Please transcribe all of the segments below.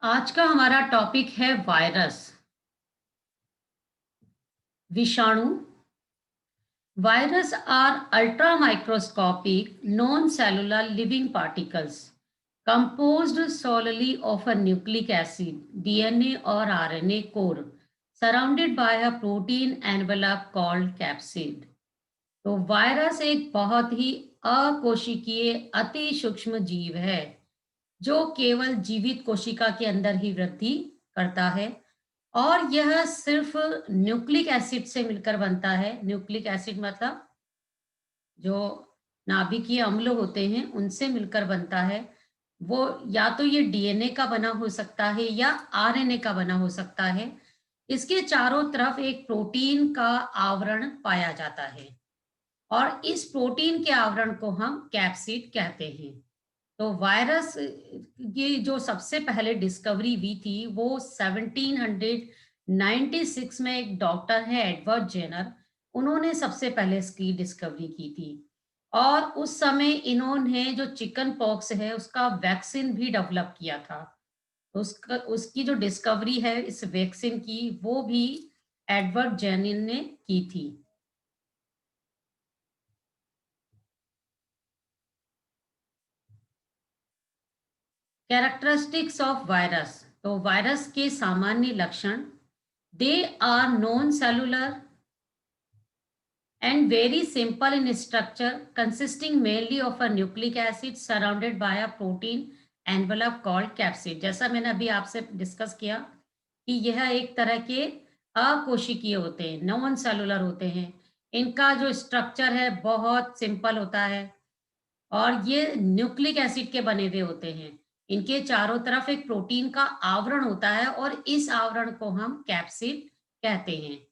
आज का हमारा टॉपिक है वायरस, विषाणु। Virus are ultra microscopic non cellular living particles composed solely of a nucleic acid, DNA or RNA core surrounded by a protein envelope called capsid। तो virus एक बहुत ही अकोशिकीय अति सूक्ष्म जीव है जो केवल जीवित कोशिका के अंदर ही वृद्धि करता है और यह सिर्फ न्यूक्लिक एसिड से मिलकर बनता है। न्यूक्लिक एसिड मतलब जो नाभिकीय अम्ल होते हैं उनसे मिलकर बनता है। वो या तो ये डीएनए का बना हो सकता है या आरएनए का बना हो सकता है। इसके चारों तरफ एक प्रोटीन का आवरण पाया जाता है और इस प्रोटीन के आवरण को हम कैप्सिड कहते हैं। तो वायरस की जो सबसे पहले डिस्कवरी हुई थी वो 1796 में एक डॉक्टर है एडवर्ड जेनर, उन्होंने सबसे पहले इसकी डिस्कवरी की थी। और उस समय इन्होंने जो चिकन पॉक्स है उसका वैक्सीन भी डेवलप किया था। तो उसका उसकी जो डिस्कवरी है इस वैक्सीन की वो भी एडवर्ड जेनर ने की थी। Characteristics of virus. तो वायरस के सामान्य लक्षण, they are non cellular and very simple in structure, consisting mainly of a nucleic acid surrounded by a protein envelope called capsid। जैसा मैंने अभी आपसे डिस्कस किया कि यह एक तरह के अकोशिकीय होते हैं, नॉन सेलुलर होते हैं। इनका जो स्ट्रक्चर है बहुत सिंपल होता है और ये न्यूक्लिक एसिड के बने हुए होते हैं। इनके चारों तरफ एक प्रोटीन का आवरण होता है और इस आवरण को हम कैप्सिड कहते हैं।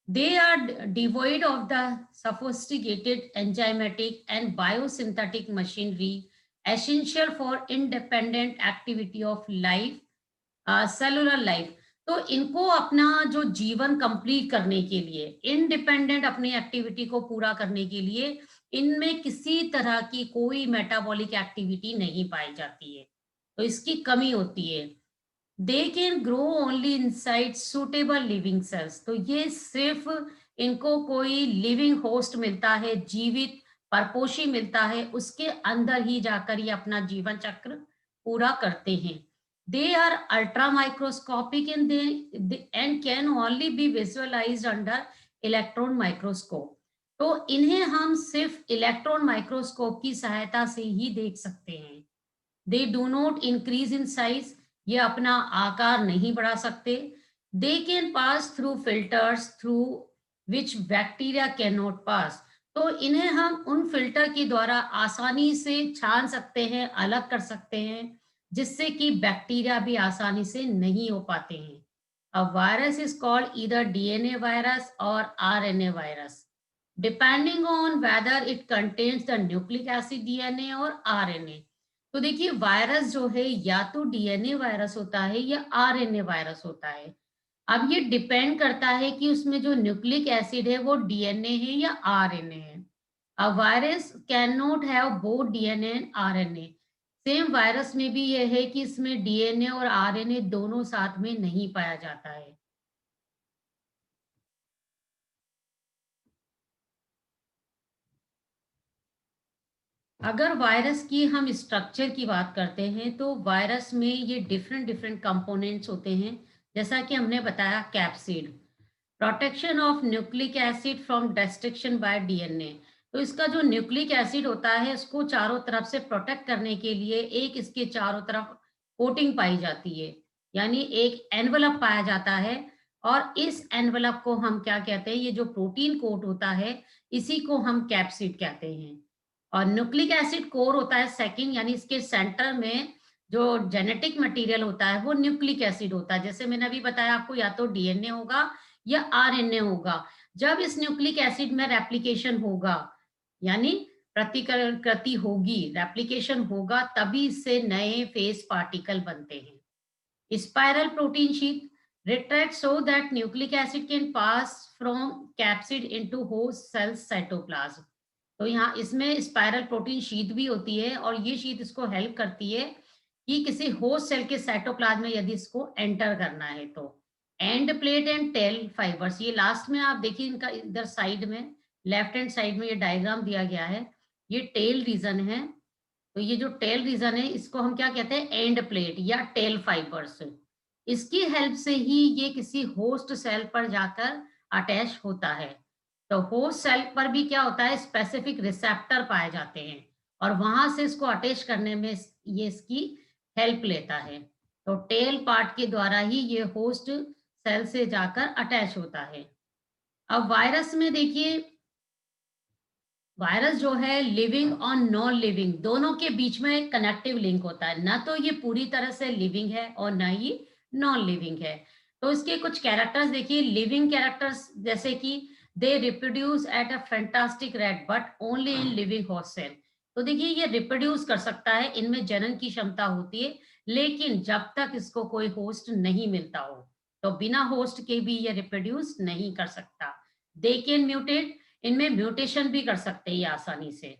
They are devoid of the sophisticated enzymatic and biosynthetic machinery essential for independent activity of life, cellular life. तो इनको अपना जो जीवन कंप्लीट करने के लिए, इंडिपेंडेंट अपनी एक्टिविटी को पूरा करने के लिए इनमें किसी तरह की कोई मेटाबॉलिक एक्टिविटी नहीं पाई जाती है, तो इसकी कमी होती है। They can grow only inside suitable living cells. तो ये सिर्फ इनको कोई लिविंग होस्ट मिलता है, जीवित परपोषी मिलता है, उसके अंदर ही जाकर ये अपना जीवन चक्र पूरा करते हैं। They are ultra microscopic in they and can only be visualised under electron microscope. तो इन्हें हम सिर्फ इलेक्ट्रॉन माइक्रोस्कोप की सहायता से ही देख सकते हैं। They do not increase in size, ये अपना आकार नहीं बढ़ा सकते। They can pass through filters through which bacteria can not pass. तो इन्हें हम उन फिल्टर के द्वारा आसानी से छान सकते हैं, अलग कर सकते हैं, जिससे कि बैक्टीरिया भी आसानी से नहीं हो पाते हैं। A virus is called either DNA virus और RNA virus depending on whether it contains the nucleic acid DNA और आरएनए। तो देखिए वायरस जो है या तो डीएनए वायरस होता है या आरएनए वायरस होता है। अब ये डिपेंड करता है कि उसमें जो न्यूक्लिक एसिड है वो डीएनए है या आरएनए है। A virus can not have both DNA and RNA. Same virus में भी यह है कि इसमें डीएनए और आरएनए दोनों साथ में नहीं पाया जाता है। अगर वायरस की हम स्ट्रक्चर की बात करते हैं तो वायरस में ये डिफरेंट डिफरेंट कंपोनेंट्स होते हैं। जैसा कि हमने बताया capsid, protection of nucleic acid from destruction bye DNA. तो इसका जो न्यूक्लिक एसिड होता है इसको चारों तरफ से प्रोटेक्ट करने के लिए एक इसके चारों तरफ कोटिंग पाई जाती है, यानी एक एनवलप पाया जाता है। और इस एनवलप को हम क्या कहते हैं, ये जो प्रोटीन कोट होता है इसी को हम कैप्सिड कहते हैं। और न्यूक्लिक एसिड कोर होता है सेकंड, यानी इसके सेंटर में जो जेनेटिक मटेरियल होता है वो न्यूक्लिक एसिड होता है। जैसे मैंने अभी बताया आपको, या तो डीएनए होगा या आरएनए होगा। जब इस न्यूक्लिक एसिड में रेप्लिकेशन होगा, यानी प्रतिकृति होगी, रेप्लिकेशन होगा, तभी इससे नए फेस पार्टिकल बनते हैं। Spiral protein sheet retract so that nucleic acid can pass from capsid into host cell cytoplasm। तो यहाँ इसमें स्पाइरल प्रोटीन शीट भी होती है और ये शीट इसको हेल्प करती है कि किसी होस्ट सेल के साइटोप्लाज्म में यदि इसको एंटर करना है तो। End plate and tell fibres, ये लास्ट में आप देखिए इनका इधर साइड में लेफ्ट हैंड साइड में ये डायग्राम दिया गया है, ये टेल रीजन है। तो ये जो टेल रीजन है इसको हम क्या कहते हैं, एंड प्लेट या टेल फाइबर्स। इसकी हेल्प से ही ये किसी होस्ट सेल पर जाकर अटैच होता है। तो होस्ट सेल पर भी क्या होता है, स्पेसिफिक रिसेप्टर पाए जाते हैं और वहां से इसको अटैच करने में ये इसकी हेल्प लेता है। तो टेल पार्ट के द्वारा ही ये होस्ट सेल से जाकर अटैच होता है। अब वायरस में देखिए, वायरस जो है लिविंग और नॉन लिविंग दोनों के बीच में एक कनेक्टिव लिंक होता है, ना तो ये पूरी तरह से लिविंग है और ना ही नॉन लिविंग है। तो इसके कुछ कैरेक्टर्स देखिए, लिविंग कैरेक्टर्स जैसे कि they reproduce at a fantastic rate but only in living host cell. तो देखिए ये रिप्रोड्यूस कर सकता है, इनमें जनन की क्षमता होती है, लेकिन जब तक इसको कोई होस्ट नहीं मिलता हो, तो बिना होस्ट के भी ये रिप्रोड्यूस नहीं कर सकता। दे कैन म्यूटेट, इनमें म्यूटेशन भी कर सकते हैं ये आसानी से।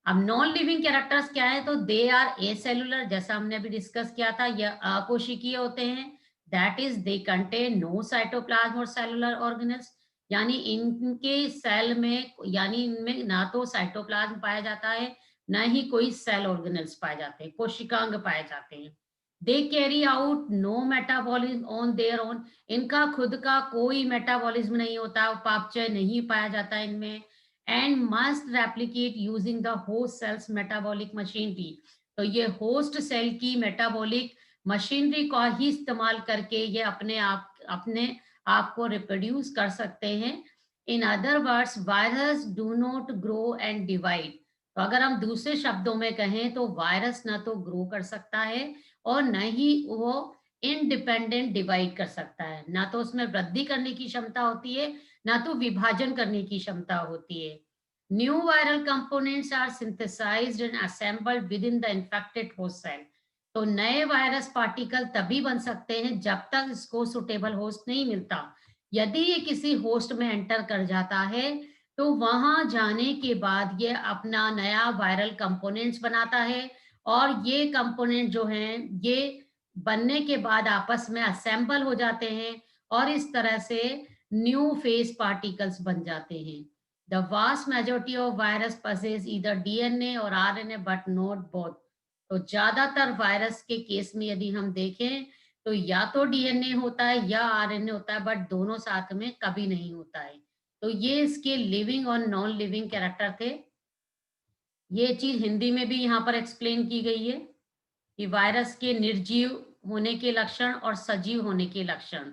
अब नॉन लिविंग कैरेक्टर्स क्या है, तो दे आर एसेलुलर, जैसा हमने अभी डिस्कस किया था, ये अकोशिकीय होते हैं। That is they contain no cytoplasm और सेलुलर ऑर्गेनेल्स, यानी इनके सेल में, यानी इनमें ना तो साइटोप्लाज्म पाया जाता है, ना ही कोई सेल ऑर्गेनेल्स पाए जाते हैं, कोशिकांग पाए जाते हैं। They carry out no metabolism on their own, इनका खुद का कोई मेटाबॉलिज्म नहीं होता, उपापचय नहीं पाया जाता इनमें। And must replicate using the host cells metabolic machinery, तो ये होस्ट सेल की मेटाबॉलिक मशीनरी का ही इस्तेमाल करके ये अपने आप को रिप्रोड्यूस कर सकते हैं। In other words virus do not grow and divide, तो अगर हम दूसरे शब्दों में कहें तो वायरस ना तो ग्रो कर सकता है और न ही वो इंडिपेंडेंट डिवाइड कर सकता है, ना तो उसमें वृद्धि करने की क्षमता होती है, ना तो विभाजन करने की क्षमता होती है। New viral components are synthesized and assembled within the infected host cell, तो नए वायरस पार्टिकल तभी बन सकते हैं जब तक इसको सुटेबल होस्ट नहीं मिलता। यदि ये किसी होस्ट में एंटर कर जाता है, तो वहां जाने के बाद ये अपना नया वायरल कंपोनेंट्स बनाता है और ये कंपोनेंट जो हैं ये बनने के बाद आपस में असेंबल हो जाते हैं और इस तरह से न्यू फेस पार्टिकल्स बन जाते हैं। The vast majority of virus possesses इधर डीएनए और आरएनए बट नॉट बोथ, तो ज्यादातर वायरस के केस में यदि हम देखें तो या तो डीएनए होता है या आरएनए होता है, बट दोनों साथ में कभी नहीं होता है। तो ये इसके लिविंग और नॉन लिविंग कैरेक्टर थे। ये चीज हिंदी में भी यहाँ पर एक्सप्लेन की गई है कि वायरस के निर्जीव होने के लक्षण और सजीव होने के लक्षण।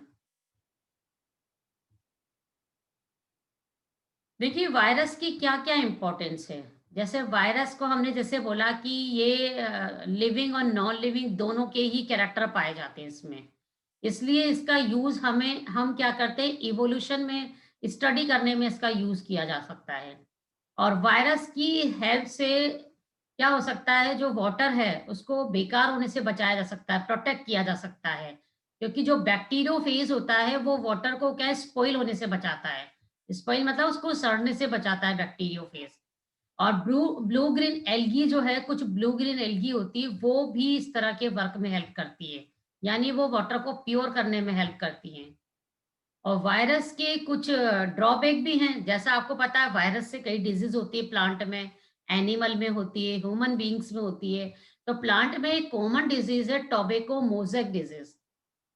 देखिए वायरस की क्या-क्या इम्पोर्टेंस है। जैसे वायरस को हमने जैसे बोला कि ये लिविंग और नॉन लिविंग दोनों के ही कैरेक्टर पाए जाते हैं इसमें। इसलिए इसका यूज़ हम क्या करते हैं, इवोल्यूशन में स्टडी करने में इसका यूज़ किया जा सकता है। और वायरस की हेल्प से क्या हो सकता है, जो वाटर है उसको बेकार होने से बचाया जा सकता है, प्रोटेक्ट किया जा सकता है। क्योंकि जो बैक्टीरियोफेज होता है वो वाटर को क्या है, स्पॉइल होने से बचाता है। स्पॉइल मतलब उसको सड़ने से बचाता है बैक्टीरियोफेज। और ब्लू ग्रीन एल्गी जो है, कुछ ब्लू ग्रीन एल्गी होती है, वो भी इस तरह के वर्क में हेल्प करती है। यानी वो वाटर को प्योर करने में हेल्प करती हैं। और वायरस के कुछ ड्रॉबैक भी हैं। जैसा आपको पता है वायरस से कई डिजीज होती है प्लांट में, एनिमल में होती है, ह्यूमन बीइंग्स में होती है। तो प्लांट में एक कॉमन डिजीज है tobacco mosaic disease.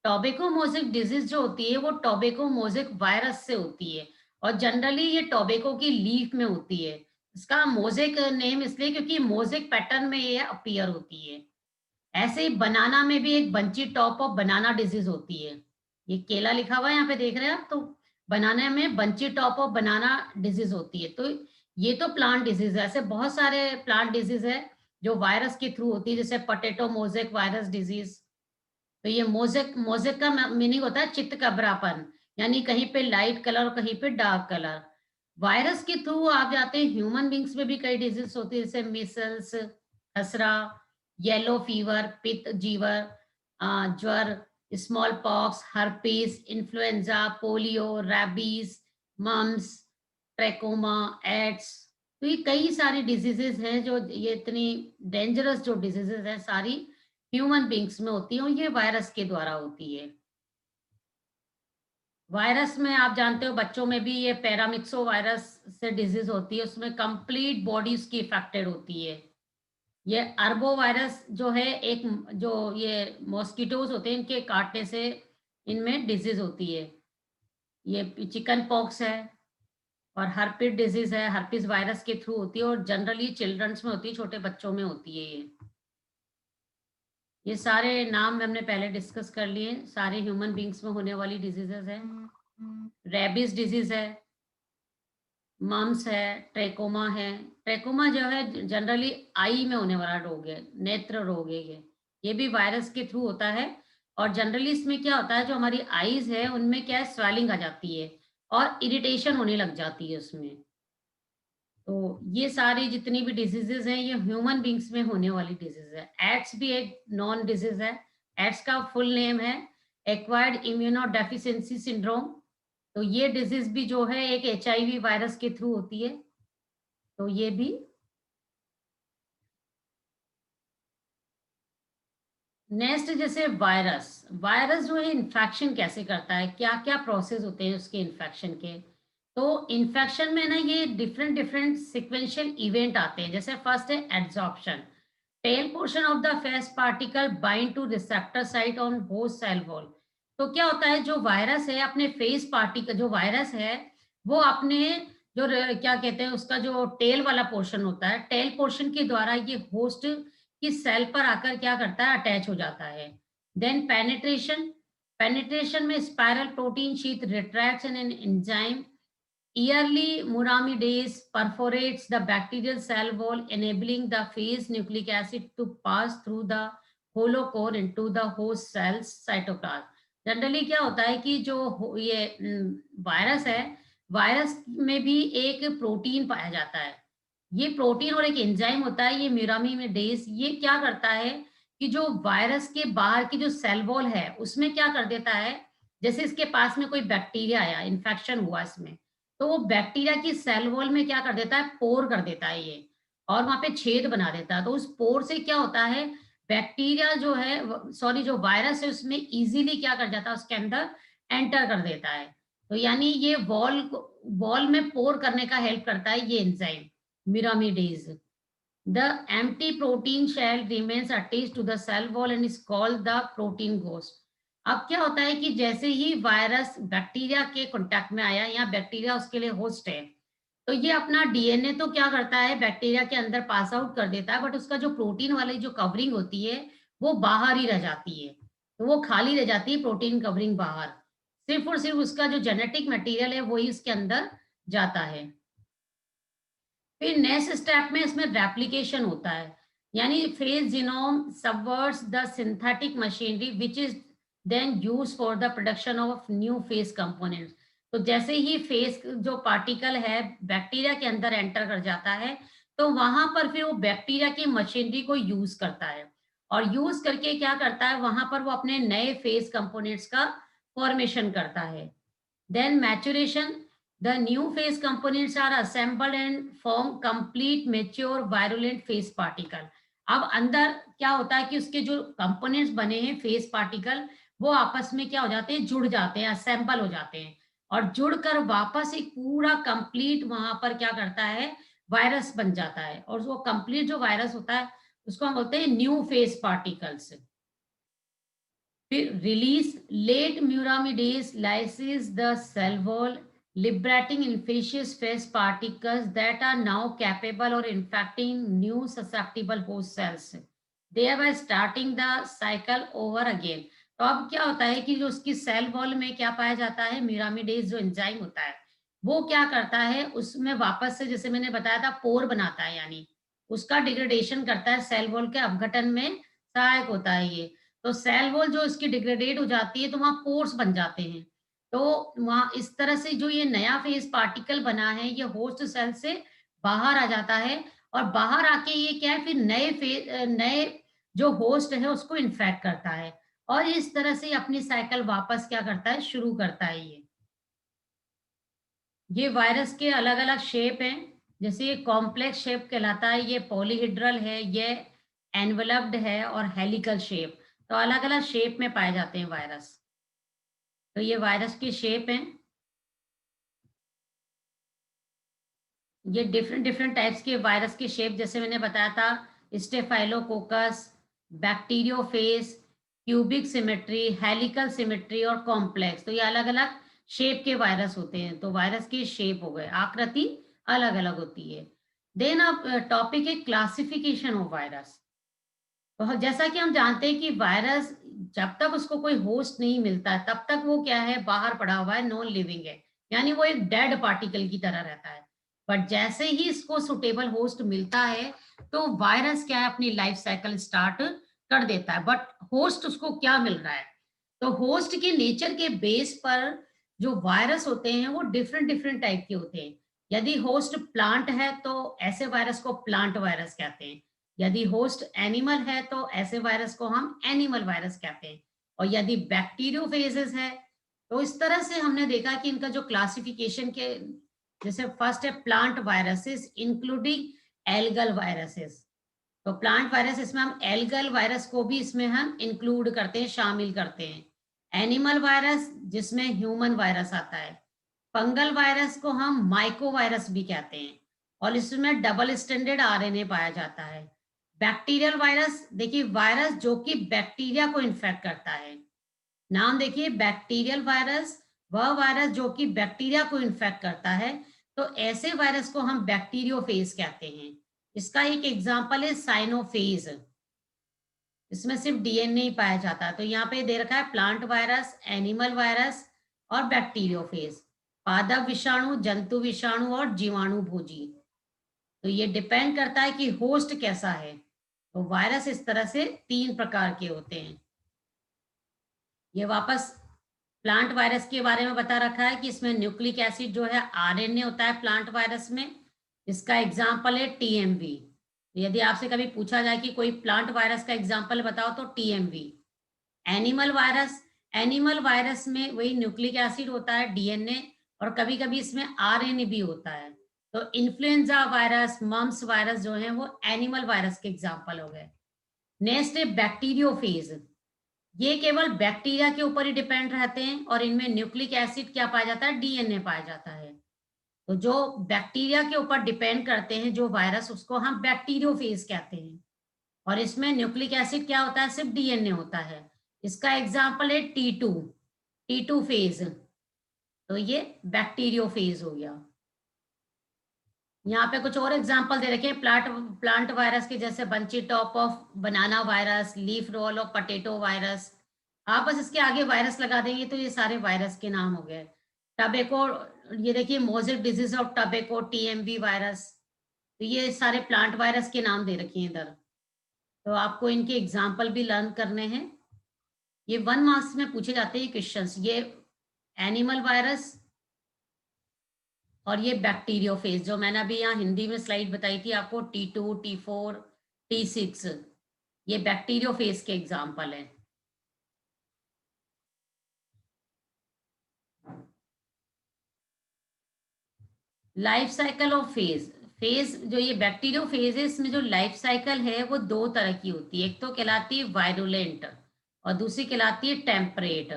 Tobacco mosaic disease जो होती है वो टोबैको मोज़ेक वायरस से होती है और जनरली ये टोबैको की लीफ में होती है। इसका मोज़ेक नेम इसलिए क्योंकि मोज़ेक पैटर्न में ये अपीयर होती है। ऐसे ही बनाना में भी एक bunchy top of banana disease होती है। ये केला लिखा हुआ है यहाँ पे देख रहे हैं आप, तो बनाने में bunchy top of banana disease होती है। तो ये तो प्लांट डिजीज है, ऐसे बहुत सारे प्लांट डिजीज है जो वायरस के थ्रू होती है, जैसे पोटैटो मोज़ेक वायरस डिजीज। तो ये मोज़ेक मोज़ेक का मीनिंग होता है चित्त-कबरापन, यानी कहीं पे लाइट कलर और कहीं पे डार्क कलर। वायरस के थ्रू आप जाते हैं ह्यूमन बीइंग्स में भी कई डिजीज होती है, जैसे मीजल्स, खसरा, येलो फीवर, पित्त जीवर, ज्वर, smallpox, herpes, influenza, polio, rabies, mumps, trachoma, AIDS. तो ये कई सारी डिजीजेस हैं जो ये इतनी डेंजरस जो डिजीजेस हैं सारी, ह्यूमन बीइंग्स में होती है और ये वायरस के द्वारा होती है। वायरस में आप जानते हो बच्चों में भी ये पैरामिक्सो वायरस से डिजीज़ होती है, उसमें कंप्लीट बॉडी उसकी इफ़ेक्टेड होती है। ये अरबो वायरस जो है एक जो ये मॉस्किटोज़ होते हैं इनके काटने से इनमें डिजीज़ होती है। ये चिकन पॉक्स है और हर्पिस डिजीज़ है, हर्पिस वायरस के थ्रू होती है और जनरली चिल्ड्रंस में होती है, छोटे बच्चों में होती है ये। ये सारे नाम हमने पहले डिस्कस कर लिए, सारे ह्यूमन बीइंग्स में होने वाली डिजीज़ेज़ हैं। रेबीज़ डिजीज़ है, मम्प्स है, ट्रैकोमा है। ट्रैकोमा जो है जनरली आई में होने वाला रोग है, नेत्र रोग है ये। ये भी वायरस के थ्रू होता है और जनरली इसमें क्या होता है जो हमारी आईज़ है उनमें क्या है स्वेलिंग आ जाती है और इरिटेशन होने लग जाती है उसमें। तो ये सारी जितनी भी डिजीज़ेज़ हैं ये ह्यूमन बीइंग्स में होने वाली डिजीज़ है। एड्स भी एक नॉन डिजीज़ है। एड्स का फुल नेम है एक्वायर्ड इम्यूनोडेफिशिएंसी सिंड्रोम। तो ये डिजीज़ भी जो है एक एचआईवी वायरस के थ्रू होती है। तो ये भी नेक्स्ट जैसे वायरस, वायरस जो है इन्फेक्शन कैसे करता है, क्या-क्या प्रोसेस होते हैं उसके इन्फेक्शन के। तो इन्फेक्शन में ना ये डिफरेंट डिफरेंट सीक्वेंशियल इवेंट आते हैं। जैसे फर्स्ट है adsorption, tail portion of the phage particle bind to receptor site on host cell wall. तो क्या होता है जो वायरस है अपने फेस पार्टिकल जो वायरस है वो अपने क्या कहते हैं उसका जो टेल वाला पोर्शन होता है टेल पोर्शन के द्वारा ये होस्ट की सेल पर आकर क्या करता है अटैच हो जाता है। देन पेनिट्रेशन, पेनिट्रेशन में spiral protein sheath retracts an enzyme Early Muramidase perforates the bacterial cell wall, enabling the phase nucleic acid to pass through the hollow core into the host cell's cytoplasm. Generally क्या होता है कि ये virus है, virus में भी एक protein पाया जाता है। ये प्रोटीन और एक एंजाइम होता है, ये म्यूरामिडेज, ये क्या करता है कि जो वायरस के बाहर की जो सेल वॉल है, उसमें क्या कर देता है, जैसे इसके पास में कोई बैक्टीरिया आया, इन्फेक्शन हुआ इसमें, तो वो बैक्टीरिया की सेल वॉल में क्या कर देता है, पोर कर देता है ये और वहाँ पे छेद बना देता है। तो उस पोर से क्या होता है, बैक्टीरिया जो है सॉरी जो वायरस है उसमें इजीली क्या कर जाता है, उसके अंदर एंटर कर देता है। तो यानी ये वॉल में पोर करने का हेल्प करता है ये enzyme मिरामिडेज। The empty protein shell remains attached to the cell wall and is called the protein ghost. अब क्या होता है कि जैसे ही वायरस बैक्टीरिया के कांटेक्ट में आया या बैक्टीरिया उसके लिए होस्ट है, तो ये अपना डीएनए तो क्या करता है बैक्टीरिया के अंदर पास आउट कर देता है, बट उसका जो प्रोटीन वाली जो कवरिंग होती है वो बाहर ही रह जाती है। तो वो खाली रह जाती है प्रोटीन कवरिंग बाहर। सिर्फ और सिर्फ उसका जो जेनेटिक मटेरियल है वही इसके अंदर जाता है। फिर नेक्स्ट स्टेप में इसमें रेप्लिकेशन होता है, यानी phage genome subverts the synthetic machinery which is then use for the production of new phage components. तो जैसे ही फेस जो पार्टिकल है बैक्टीरिया के अंदर एंटर कर जाता है, तो वहां पर फिर वो बैक्टीरिया की मशीनरी को यूज करता है और यूज करके क्या करता है वहां पर वो अपने नए फेस कंपोनेंट्स का फॉर्मेशन करता है। Then maturation, the new phase components are assembled and form complete mature virulent phase particle. अब अंदर क्या होता है कि उसके जो कंपोनेंट्स बने हैं फेस पार्टिकल वो आपस में क्या हो जाते हैं जुड़ जाते हैं असेंबल हो जाते हैं और जुड़कर वापस एक पूरा कंप्लीट वहां पर क्या करता है वायरस बन जाता है और वो कंप्लीट जो वायरस होता है उसको हम बोलते हैं न्यू फेस पार्टिकल्स। फिर release late muramidase lyses the cell wall, liberating infectious phase particles that are now capable of infecting new susceptible host cells, thereby starting the cycle over again. तो अब क्या होता है कि जो उसकी सेल वॉल में क्या पाया जाता है म्यूरामिडेज जो एंजाइम होता है वो क्या करता है उसमें वापस से जैसे मैंने बताया था पोर बनाता है, यानी उसका डिग्रेडेशन करता है, सेल वॉल के अपघटन में सहायक होता है ये। तो सेल वॉल जो इसकी डिग्रेडेट हो जाती है तो वहाँ पोर्स बन जाते हैं। तो वहाँ इस तरह से जो ये नया फेज पार्टिकल बना है ये होस्ट सेल से बाहर आ जाता है और बाहर आके ये क्या है फिर नए जो होस्ट है उसको इन्फेक्ट करता है और इस तरह से अपनी साइकिल वापस क्या करता है शुरू करता है ये वायरस के अलग-अलग शेप हैं, जैसे ये कॉम्प्लेक्स शेप कहलाता है, ये पॉलीहेड्रल है, ये एनवेलप्ड है और हेलिकल शेप। तो अलग-अलग शेप में पाए जाते हैं वायरस। तो ये वायरस की शेप है। ये डिफरेंट डिफरेंट टाइप्स के वायरस की शेप जैसे मैंने बताया था, staphylococcus, bacteriophage, cubic symmetry, helical symmetry और कॉम्प्लेक्स। तो ये अलग-अलग शेप के वायरस होते हैं। तो वायरस की शेप हो गए, आकृति अलग-अलग होती है। देन अब टॉपिक है क्लासिफिकेशन ऑफ वायरस। तो जैसा कि हम जानते हैं कि वायरस जब तक उसको कोई होस्ट नहीं मिलता है, तब तक वो क्या है, बाहर पड़ा हुआ है, नॉन लिविंग है। यानी वो एक डेड पार्टिकल की तरह रहता है। बट जैसे ही इसको सुटेबल होस्ट मिलता है, तो वायरस क्या है, अपनी लाइफ साइकिल स्टार्ट कर देता है। बट होस्ट उसको क्या मिल रहा है? तो होस्ट के नेचर के बेस पर जो वायरस होते हैं, वो डिफरेंट डिफरेंट टाइप के होते हैं। यदि होस्ट प्लांट है, तो ऐसे वायरस को प्लांट वायरस कहते हैं। यदि होस्ट एनिमल है तो ऐसे वायरस को हम एनिमल वायरस कहते हैं। और यदि बैक्टीरियोफेजेस है, तो इस तरह से हमने देखा कि इनका जो क्लासिफिकेशन के, जैसे फर्स्ट है plant viruses including algal viruses. तो प्लांट वायरस, इसमें हम एल्गल वायरस को भी इसमें हम इंक्लूड करते हैं, शामिल करते हैं। एनिमल वायरस जिसमें ह्यूमन वायरस आता है। फंगल वायरस को हम माइको वायरस भी कहते हैं और इसमें डबल स्टैंडर्ड आरएनए पाया जाता है। बैक्टीरियल वायरस, देखिए वायरस जो कि बैक्टीरिया को इन्फेक्ट करता है। नाम देखिए, बैक्टीरियल वायरस, वह वायरस जो कि बैक्टीरिया को इन्फेक्ट करता है। तो ऐसे वायरस को हम बैक्टीरियोफेज कहते हैं। इसका एक एग्जांपल है साइनोफेज। इसमें सिर्फ डीएनए ही पाया जाता है। तो यहाँ पे दे रखा है प्लांट वायरस, एनिमल वायरस और बैक्टीरियोफेज। पादप विषाणु, जंतु विषाणु और जीवाणु भोजी। तो ये डिपेंड करता है कि होस्ट कैसा है। तो वायरस इस तरह से 3 प्रकार के होते हैं। ये वापस प्लांट वायरस के बारे में बता रखा है कि इसमें न्यूक्लिक एसिड जो है आरएनए होता है प्लांट वायरस में। इसका एग्जाम्पल है टीएमवी। यदि आपसे कभी पूछा जाए कि कोई प्लांट वायरस का एग्जाम्पल बताओ, तो TMV. Animal virus, animal virus में वही न्यूक्लिक एसिड होता है, डीएनए, और कभी-कभी इसमें आरएनए भी होता है। तो इन्फ्लुएंजा वायरस, मम्प्स वायरस जो हैं वो एनिमल वायरस के एग्जांपल हो गए। नेक्स्ट है बैक्टीरियोफेज। ये केवल बैक्टीरिया के ऊपर ही डिपेंड रहते हैं और इनमें न्यूक्लिक एसिड क्या पाया जाता है, डीएनए पाया जाता है। तो जो बैक्टीरिया के ऊपर डिपेंड करते हैं जो वायरस, उसको हम बैक्टीरियोफेज कहते हैं। और इसमें न्यूक्लिक एसिड क्या होता है, सिर्फ डीएनए होता है। इसका एग्जाम्पल है टी टू फेज। तो ये बैक्टीरियोफेज हो गया। यहाँ पे कुछ और एग्जाम्पल दे रखे हैं प्लांट प्लांट वायरस के, जैसे bunchy top of banana virus, leaf roll of potato virus. आप बस इसके आगे वायरस लगा देंगे तो ये सारे वायरस के नाम हो गए। टबेको, ये देखिए mosaic disease of tobacco, TMV virus. तो ये सारे प्लांट वायरस के नाम दे रखे हैं इधर। तो आपको इनके एग्जाम्पल भी लर्न करने हैं। ये 1 मार्क्स में पूछे जाते हैं क्वेश्चंस। ये एनिमल वायरस और ये बैक्टीरियोफेज, जो मैंने अभी यहाँ हिंदी में स्लाइड बताई थी आपको, T2, T4, T6, ये बैक्टीरियोफेज के एग्जाम्पल है। Life cycle of phase. Phase जो ये बैक्टीरियोफेज है, इसमें जो लाइफ साइकिल है वो 2 तरह की होती है। एक तो कहलाती है वायरुलेंट और दूसरी कहलाती है टेम्परेट।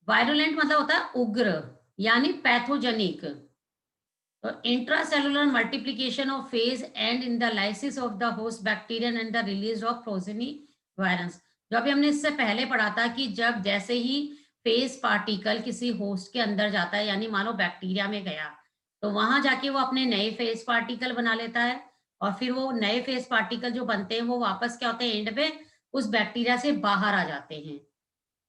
वायरुलेंट मतलब होता है उग्र, यानी पैथोजेनिक। तो intracellular multiplication of phase and in the lysis of the host Bactrian and the release of progeny virus. जो अभी हमने इससे पहले पढ़ा था कि जब जैसे ही फेज पार्टिकल किसी होस्ट के अंदर जाता है, यानी मानो बैक्टीरिया में गया, तो वहां जाके वो अपने नए फेज पार्टिकल बना लेता है। और फिर वो नए फेज पार्टिकल जो बनते हैं वो वापस क्या होते हैं, एंड में उस बैक्टीरिया से बाहर आ जाते हैं।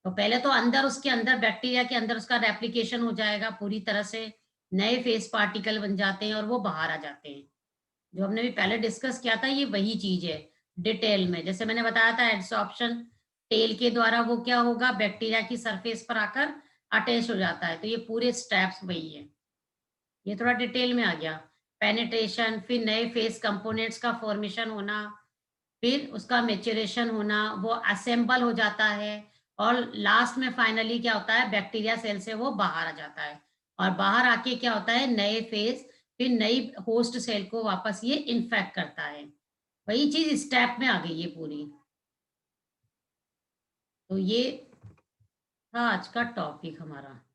तो पहले तो अंदर, उसके अंदर बैक्टीरिया के अंदर उसका रेप्लिकेशन हो जाएगा पूरी तरह से, नए फेस पार्टिकल बन जाते हैं और वो बाहर आ जाते हैं। जो हमने भी पहले डिस्कस किया था, ये वही चीज है डिटेल में। जैसे मैंने बताया था एडसॉर्प्शन, टेल के द्वारा वो क्या होगा, बैक्टीरिया की सरफेस पर आकर अटैच हो जाता है। तो ये पूरे स्टेप्स वही है। ये थोड़ा डिटेल में आ गया। पेनिट्रेशन, फिर नए फेस कंपोनेंट्स का फॉर्मेशन होना, फिर उसका मैच्योरेशन होना, वो असेंबल हो जाता है, और लास्ट में फाइनली क्या होता है, बैक्टीरिया सेल से वो बाहर आ जाता है। और बाहर आके क्या होता है, नए फेज, फिर नई होस्ट सेल को वापस ये इन्फेक्ट करता है। वही चीज़ स्टेप में आ गई है पूरी। तो ये था आज का टॉपिक हमारा।